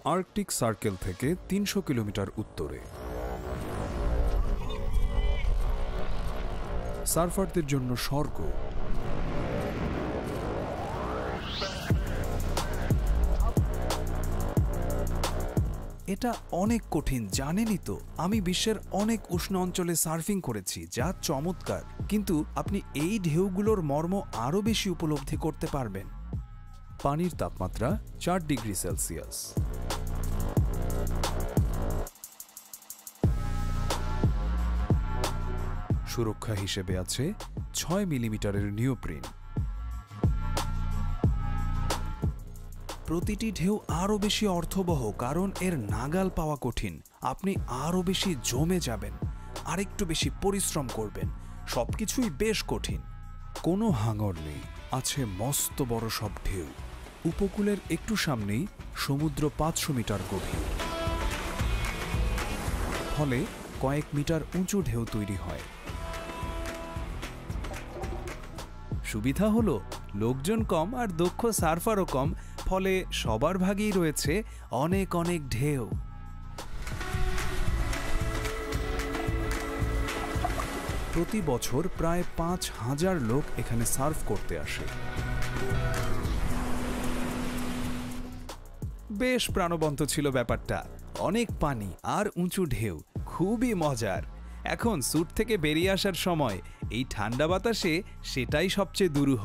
Arctic circle থেকে ৩০০ kilometre উত্তরে। সার্ফারদের জন্য স্বর্গ। এটা অনেক কঠিন, জানেনই তো। আমি বিশ্বের অনেক উষ্ণ অঞ্চলে সার্ফিং করেছি, যা চমৎকার, কিন্তু আপনি এই ঢেউগুলোর মর্ম আরও বেশি উপলব্ধি করতে পারবেন। পানির তাপমাত্রা ৪ ডিগ্রি সেলসিয়াস। সুরক্ষা হিসেবে আছে ৬ মিলিমিটারের নিওপ্রিন। প্রতিটি ঢেউ আরও বেশি অর্থবহ, কারণ এর নাগাল পাওয়া কঠিন। আপনি আরও বেশি জমে যাবেন, আরেকটু বেশি পরিশ্রম করবেন, সবকিছুই বেশ কঠিন। কোনো হাঙর নেই, আছে মস্ত বড় সব ঢেউ। উপকূলের একটু সামনেই সমুদ্র ৫০০ মিটার গভীর, ফলে কয়েক মিটার উঁচু ঢেউ তৈরি হয়। সুবিধা হলো লোকজন কম আর দক্ষ সার্ফারও কম, ফলে সবার ভাগেই রয়েছে অনেক অনেক ঢেউ। প্রতি বছর প্রায় ৫,০০০ লোক এখানে সার্ফ করতে আসে। বেশ প্রাণবন্ত ছিল ব্যাপারটা। অনেক পানি আর উঁচু ঢেউ, খুবই মজার। এখন স্যুট থেকে বেরিয়ে আসার সময় এই ঠান্ডা বাতাসে সেটাই সবচেয়ে দুরূহ।